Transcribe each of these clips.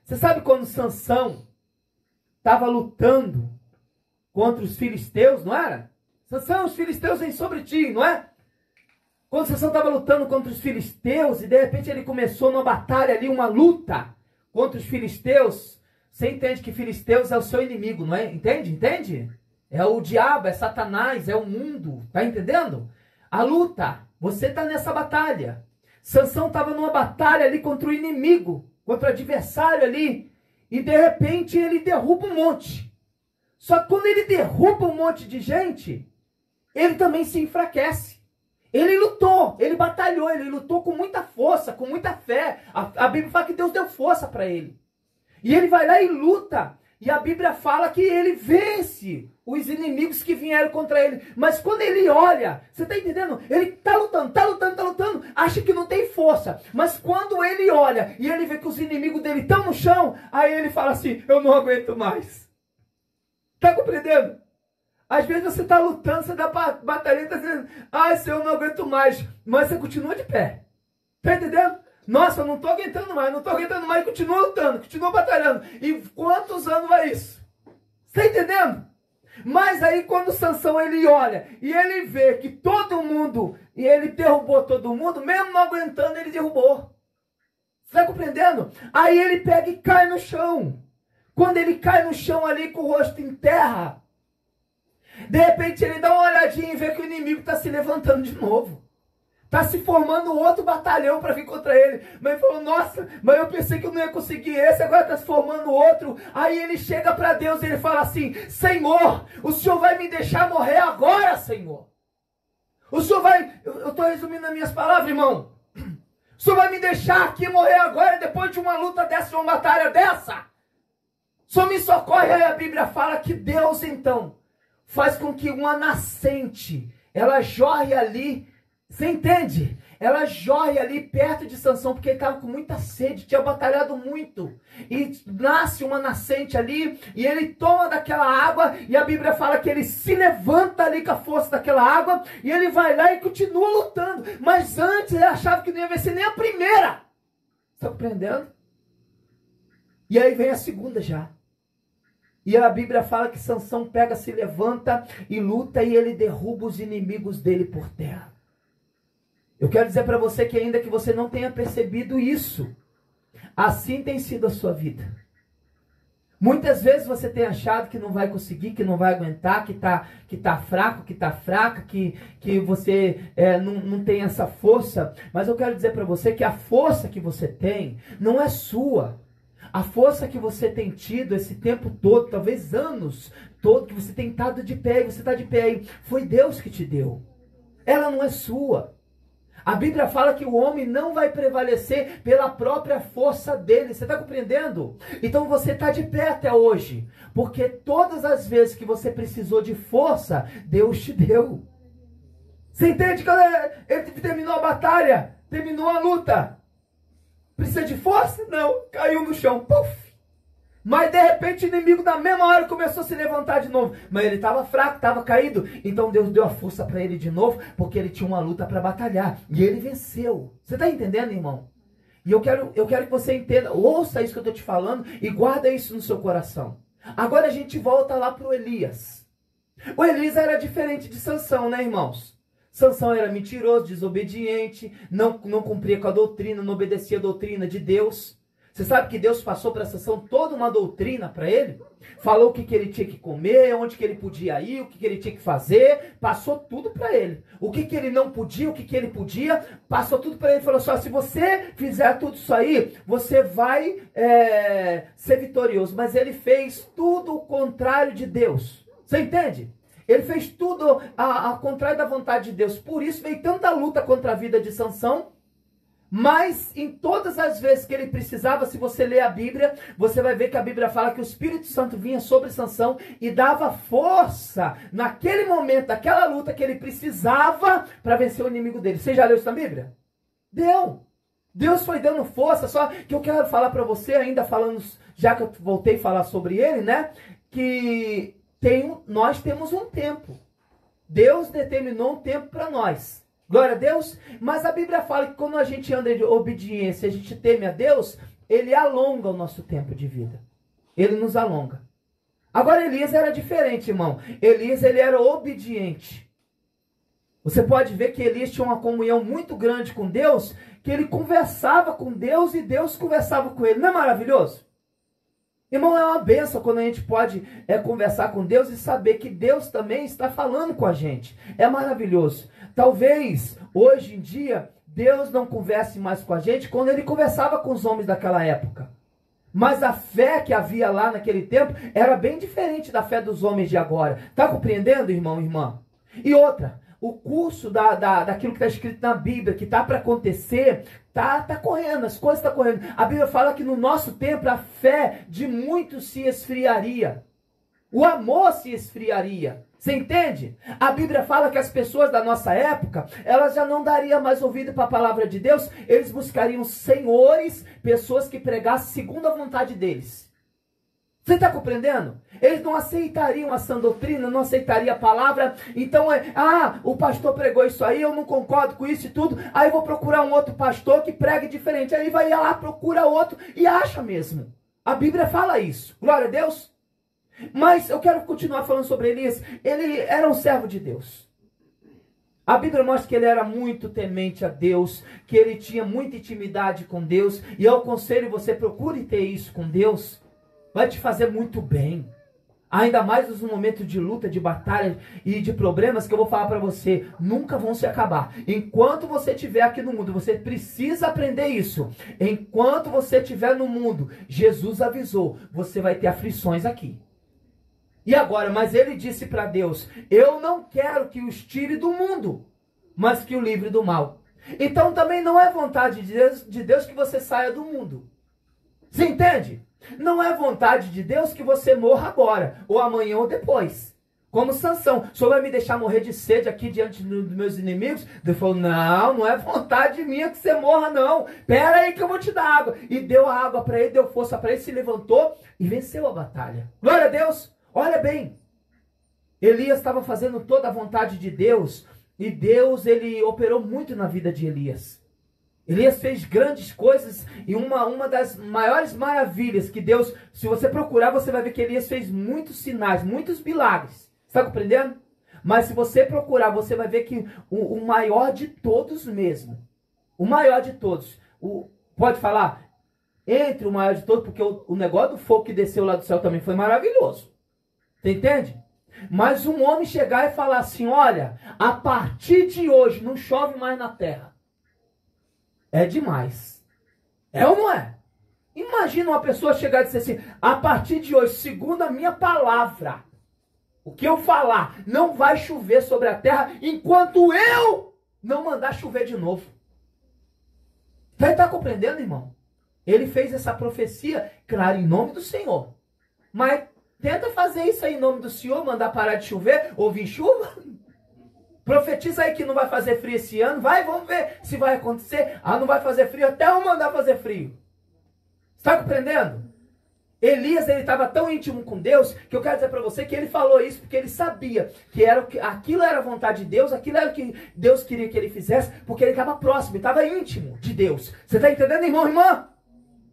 Você sabe quando Sansão estava lutando contra os filisteus, não era? Sansão, os filisteus vêm sobre ti, não é? Quando Sansão estava lutando contra os filisteus, e de repente ele começou numa batalha ali, uma luta contra os filisteus. Você entende que filisteus é o seu inimigo, não é? Entende? Entende? É o diabo, é Satanás, é o mundo. Tá entendendo? A luta, você está nessa batalha. Sansão estava numa batalha ali contra o inimigo, contra o adversário ali. E de repente ele derruba um monte. Só que quando ele derruba um monte de gente, ele também se enfraquece. Ele lutou, ele batalhou, ele lutou com muita força, com muita fé. A Bíblia fala que Deus deu força para ele. E ele vai lá e luta. E a Bíblia fala que ele vence os inimigos que vieram contra ele. Mas quando ele olha, você está entendendo? Ele está lutando, acha que não tem força. Mas quando ele olha e ele vê que os inimigos dele estão no chão, aí ele fala assim, eu não aguento mais. Está compreendendo? Às vezes você está lutando, você está batalhando, está dizendo, ai, Senhor, eu não aguento mais. Mas você continua de pé. Está entendendo? Nossa, eu não estou aguentando mais, continua lutando, continua batalhando. E quantos anos vai isso? Está entendendo? Mas aí quando Sansão ele olha e ele vê que todo mundo, e ele derrubou todo mundo, mesmo não aguentando, ele derrubou. Você está compreendendo? Aí ele pega e cai no chão. Quando ele cai no chão ali com o rosto em terra, de repente ele dá uma olhadinha e vê que o inimigo está se levantando de novo. Está se formando outro batalhão para vir contra ele. Mas ele falou, nossa, mas eu pensei que eu não ia conseguir esse, agora está se formando outro. Aí ele chega para Deus e ele fala assim, Senhor, o Senhor vai me deixar morrer agora, Senhor? O Senhor vai, eu estou resumindo as minhas palavras, irmão. O Senhor vai me deixar aqui morrer agora, depois de uma luta dessa, de uma batalha dessa? O Senhor me socorre. Aí a Bíblia fala que Deus, então, faz com que uma nascente, ela jorre ali. Você entende? Ela jorre ali perto de Sansão, porque ele estava com muita sede, tinha batalhado muito. E nasce uma nascente ali, e ele toma daquela água, e a Bíblia fala que ele se levanta ali com a força daquela água, e ele vai lá e continua lutando. Mas antes ele achava que não ia vencer nem a primeira. Está compreendendo? E aí vem a segunda já. E a Bíblia fala que Sansão pega, se levanta e luta, e ele derruba os inimigos dele por terra. Eu quero dizer para você que ainda que você não tenha percebido isso, assim tem sido a sua vida. Muitas vezes você tem achado que não vai conseguir, que não vai aguentar, que tá fraco, que tá fraca, que você não tem essa força. Mas eu quero dizer para você que a força que você tem não é sua. A força que você tem tido esse tempo todo, talvez anos todo, que você tem estado de pé e você está de pé aí, foi Deus que te deu. Ela não é sua. A Bíblia fala que o homem não vai prevalecer pela própria força dele. Você está compreendendo? Então você está de pé até hoje. Porque todas as vezes que você precisou de força, Deus te deu. Você entende que ele terminou a batalha? Terminou a luta. Precisa de força? Não. Caiu no chão. Puf! Mas de repente o inimigo na mesma hora começou a se levantar de novo. Mas ele estava fraco, estava caído. Então Deus deu a força para ele de novo, porque ele tinha uma luta para batalhar. E ele venceu. Você está entendendo, irmão? E eu quero que você entenda, ouça isso que eu estou te falando e guarda isso no seu coração. Agora a gente volta lá para o Elias. O Elias era diferente de Sansão, né, irmãos? Sansão era mentiroso, desobediente, não cumpria com a doutrina, não obedecia a doutrina de Deus. Você sabe que Deus passou para Sansão toda uma doutrina para ele? Falou o que ele tinha que comer, onde que ele podia ir, o que ele tinha que fazer. Passou tudo para ele. O que ele não podia, o que ele podia, passou tudo para ele. Falou só, se você fizer tudo isso aí, você vai ser vitorioso. Mas ele fez tudo o contrário de Deus. Você entende? Ele fez tudo ao contrário da vontade de Deus. Por isso veio tanta luta contra a vida de Sansão. Mas em todas as vezes que ele precisava, se você ler a Bíblia, você vai ver que a Bíblia fala que o Espírito Santo vinha sobre Sansão e dava força naquele momento, naquela luta que ele precisava para vencer o inimigo dele. Você já leu isso na Bíblia? Deu. Deus foi dando força, só que eu quero falar para você, ainda falando, já que eu voltei a falar sobre ele, né? Que nós temos um tempo. Deus determinou um tempo para nós. Glória a Deus. Mas a Bíblia fala que quando a gente anda de obediência, a gente teme a Deus, ele alonga o nosso tempo de vida. Ele nos alonga. Agora Elias era diferente, irmão. Elias, ele era obediente. Você pode ver que Elias tinha uma comunhão muito grande com Deus, que ele conversava com Deus e Deus conversava com ele. Não é maravilhoso? Irmão, é uma bênção quando a gente pode conversar com Deus e saber que Deus também está falando com a gente. É maravilhoso. Talvez, hoje em dia, Deus não converse mais com a gente quando ele conversava com os homens daquela época. Mas a fé que havia lá naquele tempo era bem diferente da fé dos homens de agora. Está compreendendo, irmão e irmã? E outra, o curso daquilo que está escrito na Bíblia, que está para acontecer, tá correndo, as coisas estão correndo. A Bíblia fala que no nosso tempo a fé de muitos se esfriaria. O amor se esfriaria. Você entende? A Bíblia fala que as pessoas da nossa época, elas já não dariam mais ouvido para a palavra de Deus, eles buscariam senhores, pessoas que pregassem segundo a vontade deles. Você está compreendendo? Eles não aceitariam a sã doutrina, não aceitariam a palavra. Então o pastor pregou isso aí, eu não concordo com isso e tudo. Aí vou procurar um outro pastor que pregue diferente. Aí vai lá, procura outro e acha mesmo. A Bíblia fala isso. Glória a Deus. Mas eu quero continuar falando sobre Elias. Ele era um servo de Deus. A Bíblia mostra que ele era muito temente a Deus, que ele tinha muita intimidade com Deus. E eu aconselho você, procure ter isso com Deus. Vai te fazer muito bem. Ainda mais nos momentos de luta, de batalha e de problemas que eu vou falar para você. Nunca vão se acabar. Enquanto você estiver aqui no mundo, você precisa aprender isso. Enquanto você estiver no mundo, Jesus avisou, você vai ter aflições aqui. E agora, mas ele disse para Deus, eu não quero que os tire do mundo, mas que o livre do mal. Então também não é vontade de Deus que você saia do mundo. Você entende? Não é vontade de Deus que você morra agora, ou amanhã ou depois. Como Sansão, o senhor vai me deixar morrer de sede aqui diante dos meus inimigos? Deus falou, não é vontade minha que você morra não. Pera aí que eu vou te dar água. E deu a água para ele, deu força para ele, se levantou e venceu a batalha. Glória a Deus. Olha bem, Elias estava fazendo toda a vontade de Deus, e Deus, ele operou muito na vida de Elias. Elias fez grandes coisas, e uma das maiores maravilhas que Deus, se você procurar, você vai ver que Elias fez muitos sinais, muitos milagres. Está compreendendo? Mas se você procurar, você vai ver que o maior de todos mesmo, o maior de todos, pode falar, entre o maior de todos, porque o negócio do fogo que desceu lá do céu também foi maravilhoso. Você entende? Mas um homem chegar e falar assim, olha, a partir de hoje não chove mais na terra. É demais. É ou não é? Imagina uma pessoa chegar e dizer assim, a partir de hoje, segundo a minha palavra, o que eu falar, não vai chover sobre a terra enquanto eu não mandar chover de novo. Você está compreendendo, irmão? Ele fez essa profecia, claro, em nome do Senhor. Mas tenta fazer isso aí em nome do Senhor, mandar parar de chover, ou vir chuva. Profetiza aí que não vai fazer frio esse ano. Vai, vamos ver se vai acontecer. Não vai fazer frio até eu mandar fazer frio. Está compreendendo? Elias, ele estava tão íntimo com Deus, que eu quero dizer para você que ele falou isso porque ele sabia que aquilo era a vontade de Deus, aquilo era o que Deus queria que ele fizesse, porque ele estava próximo, ele estava íntimo de Deus. Você está entendendo, irmão, irmã?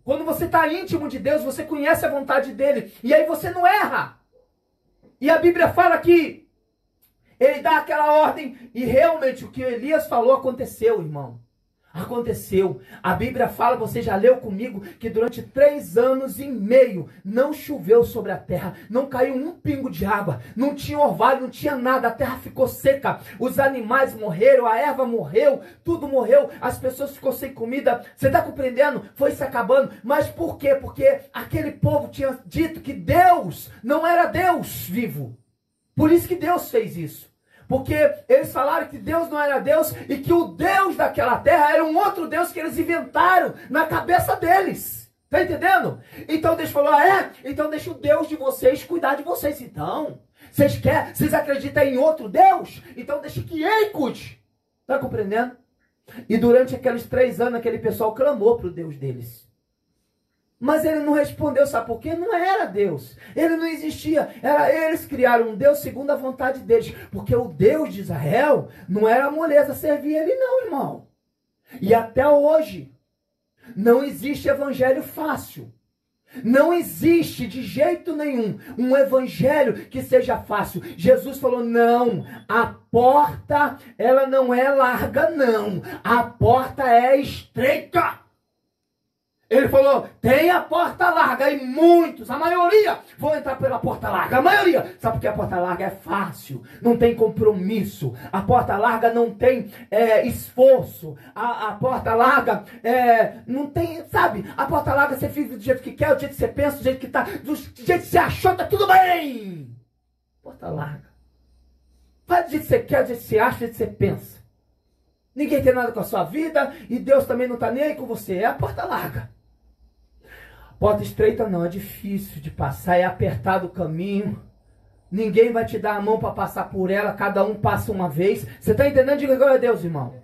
Quando você está íntimo de Deus, você conhece a vontade dele. E aí você não erra. E a Bíblia fala que ele dá aquela ordem. E realmente o que Elias falou aconteceu, irmão. Aconteceu. A Bíblia fala, você já leu comigo, que durante 3 anos e meio não choveu sobre a terra. Não caiu um pingo de água. Não tinha orvalho, não tinha nada. A terra ficou seca. Os animais morreram, a erva morreu, tudo morreu. As pessoas ficou sem comida. Você está compreendendo? Foi se acabando. Mas por quê? Porque aquele povo tinha dito que Deus não era Deus vivo. Por isso que Deus fez isso. Porque eles falaram que Deus não era Deus e que o Deus daquela terra era um outro Deus que eles inventaram na cabeça deles. Tá entendendo? Então Deus falou, então deixa o Deus de vocês cuidar de vocês. Então, vocês acreditam em outro Deus? Então deixa que ele cuide. Tá compreendendo? E durante aqueles 3 anos, aquele pessoal clamou para o Deus deles. Mas ele não respondeu, sabe por quê? Não era Deus. Ele não existia. Eles criaram um Deus segundo a vontade deles. Porque o Deus de Israel não era moleza servir ele não, irmão. E até hoje, Não existe evangelho fácil. Não existe de jeito nenhum um evangelho que seja fácil. Jesus falou, não, a porta, ela não é larga, não. A porta é estreita. Ele falou, tem a porta larga e muitos, a maioria, vão entrar pela porta larga. A maioria, sabe porque a porta larga é fácil, não tem compromisso. A porta larga não tem esforço. A porta larga não tem, sabe? A porta larga você vive do jeito que quer, do jeito que você pensa, do jeito que tá, do jeito que você achou, tá tudo bem. Porta larga. Faz do jeito que você quer, do jeito que você acha, do jeito que você pensa. Ninguém tem nada com a sua vida e Deus também não está nem aí com você. É a porta larga. Porta estreita não, é difícil de passar, é apertado o caminho. Ninguém vai te dar a mão para passar por ela, cada um passa uma vez. Você está entendendo? Diga glória a Deus, irmão.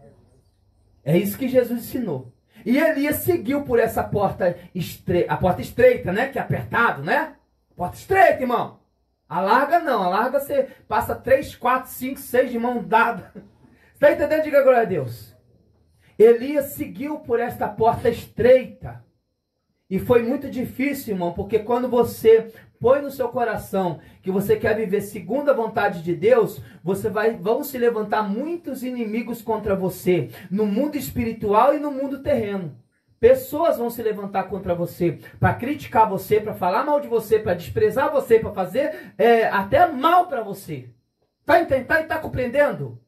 É isso que Jesus ensinou. E Elias seguiu por essa porta estreita, a porta estreita, né? Que é apertado, né? Porta estreita, irmão. A larga não, a larga você passa 3, 4, 5, 6 de mão dada. Você está entendendo? Diga glória a Deus. Elias seguiu por esta porta estreita. E foi muito difícil, irmão, porque quando você põe no seu coração que você quer viver segundo a vontade de Deus, vão se levantar muitos inimigos contra você, no mundo espiritual e no mundo terreno. Pessoas vão se levantar contra você, para criticar você, para falar mal de você, para desprezar você, para fazer até mal para você. Tá compreendendo?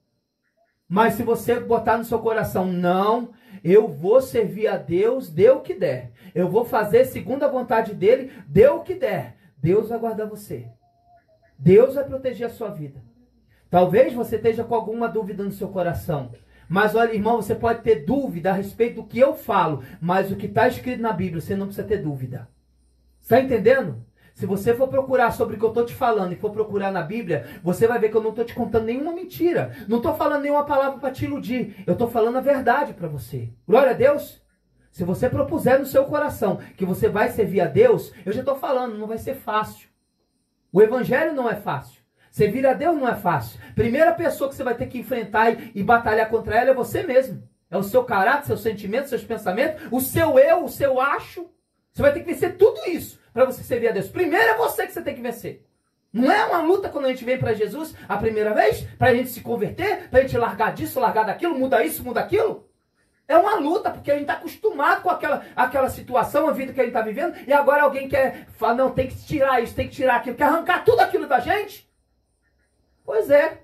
Mas se você botar no seu coração, não, eu vou servir a Deus, dê o que der. Eu vou fazer segundo a vontade dele, dê o que der. Deus vai guardar você. Deus vai proteger a sua vida. Talvez você esteja com alguma dúvida no seu coração. Mas olha, irmão, você pode ter dúvida a respeito do que eu falo. Mas o que está escrito na Bíblia, você não precisa ter dúvida. Está entendendo? Se você for procurar sobre o que eu estou te falando e for procurar na Bíblia, você vai ver que eu não estou te contando nenhuma mentira. Não estou falando nenhuma palavra para te iludir. Eu estou falando a verdade para você. Glória a Deus. Se você propuser no seu coração que você vai servir a Deus, eu já estou falando, não vai ser fácil. O evangelho não é fácil. Servir a Deus não é fácil. Primeira pessoa que você vai ter que enfrentar e batalhar contra ela é você mesmo. É o seu caráter, seus sentimentos, seus pensamentos, o seu eu, o seu acho. Você vai ter que vencer tudo isso para você servir a Deus. Primeiro é você que você tem que vencer. Não é uma luta quando a gente vem para Jesus a primeira vez, para a gente se converter, para a gente largar disso, largar daquilo, muda isso, muda aquilo. É uma luta, porque a gente está acostumado com aquela situação, a vida que a gente está vivendo, e agora alguém quer falar, não, tem que tirar isso, tem que tirar aquilo, quer arrancar tudo aquilo da gente. Pois é.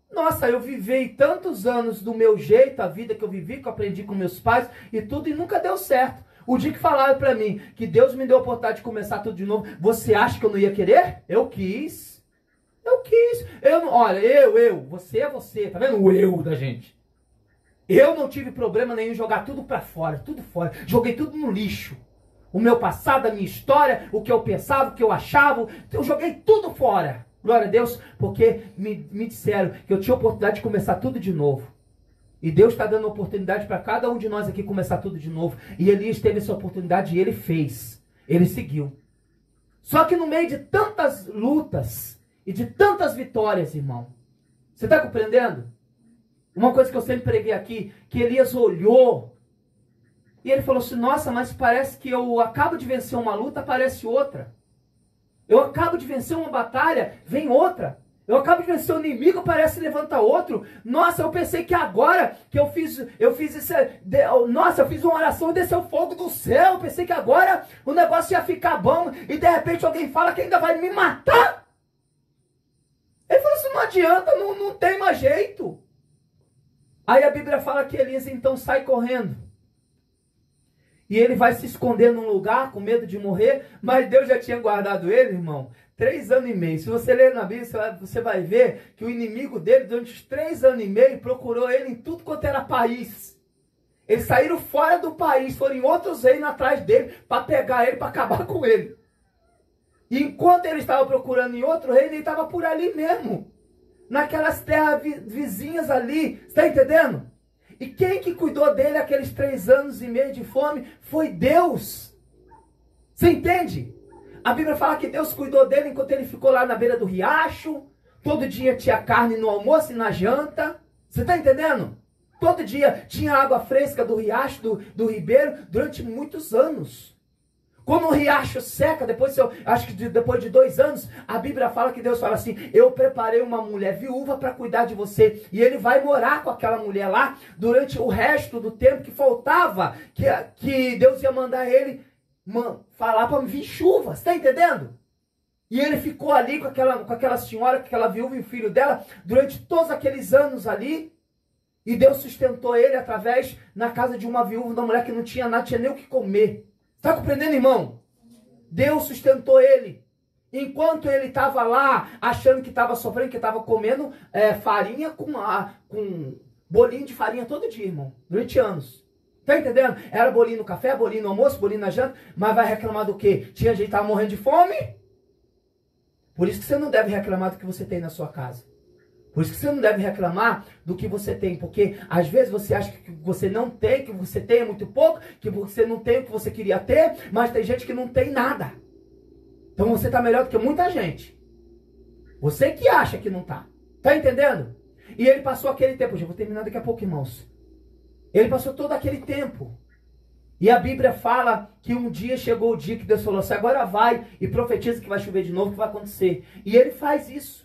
Nossa, eu vivi tantos anos do meu jeito, a vida que eu vivi, que eu aprendi com meus pais e tudo, e nunca deu certo. O dia que falaram para mim que Deus me deu a oportunidade de começar tudo de novo, você acha que eu não ia querer? Eu quis. Eu quis. Você é você, tá vendo o eu da gente? Eu não tive problema nenhum em jogar tudo para fora, tudo fora. Joguei tudo no lixo. O meu passado, a minha história, o que eu pensava, o que eu achava, eu joguei tudo fora. Glória a Deus, porque me disseram que eu tinha a oportunidade de começar tudo de novo. E Deus está dando oportunidade para cada um de nós aqui começar tudo de novo. E Elias teve essa oportunidade e ele fez. Ele seguiu. Só que no meio de tantas lutas e de tantas vitórias, irmão. Você está compreendendo? Uma coisa que eu sempre preguei aqui, que Elias olhou e ele falou assim, nossa, mas parece que eu acabo de vencer uma luta, aparece outra. Eu acabo de vencer uma batalha, vem outra. Eu acabo de vencer um inimigo, parece levanta outro. Nossa, eu pensei que agora que eu fiz isso, nossa, eu fiz uma oração e desceu fogo do céu. Eu pensei que agora o negócio ia ficar bom e de repente alguém fala que ainda vai me matar. Ele falou assim, não adianta, não tem mais jeito. Aí a Bíblia fala que Elias então sai correndo. E ele vai se esconder num lugar com medo de morrer. Mas Deus já tinha guardado ele, irmão, 3 anos e meio. Se você ler na Bíblia, você vai ver que o inimigo dele, durante os 3 anos e meio, procurou ele em tudo quanto era país. Eles saíram fora do país, foram em outros reinos atrás dele, para pegar ele, para acabar com ele. E enquanto ele estava procurando em outro reino, ele estava por ali mesmo. Naquelas terras vizinhas ali, está entendendo? E quem que cuidou dele aqueles 3 anos e meio de fome foi Deus. Você entende? A Bíblia fala que Deus cuidou dele enquanto ele ficou lá na beira do riacho. Todo dia tinha carne no almoço e na janta. Você está entendendo? Todo dia tinha água fresca do riacho, do ribeiro, durante muitos anos. Quando o riacho seca, acho que depois de 2 anos, a Bíblia fala que Deus fala assim, eu preparei uma mulher viúva para cuidar de você. E ele vai morar com aquela mulher lá durante o resto do tempo que faltava, que Deus ia mandar ele falar para vir chuva. Você está entendendo? E ele ficou ali com aquela senhora, com aquela viúva e o filho dela, durante todos aqueles anos ali. E Deus sustentou ele na casa de uma viúva, uma mulher que não tinha nada, tinha nem o que comer. Está compreendendo, irmão? Deus sustentou ele. Enquanto ele estava lá, achando que estava sofrendo, que estava comendo farinha com bolinho de farinha todo dia, irmão. Durante anos. Está entendendo? Era bolinho no café, bolinho no almoço, bolinho na janta. Mas vai reclamar do quê? Tinha gente que estava morrendo de fome. Por isso que você não deve reclamar do que você tem na sua casa. Por isso que você não deve reclamar do que você tem, porque às vezes você acha que você não tem, que você tem muito pouco, que você não tem o que você queria ter, mas tem gente que não tem nada. Então você está melhor do que muita gente. Você que acha que não está. Está entendendo? E ele passou aquele tempo, já vou terminar daqui a pouco, irmãos. Ele passou todo aquele tempo. E a Bíblia fala que um dia chegou o dia que Deus falou assim, agora vai e profetiza que vai chover de novo, que vai acontecer. E ele faz isso.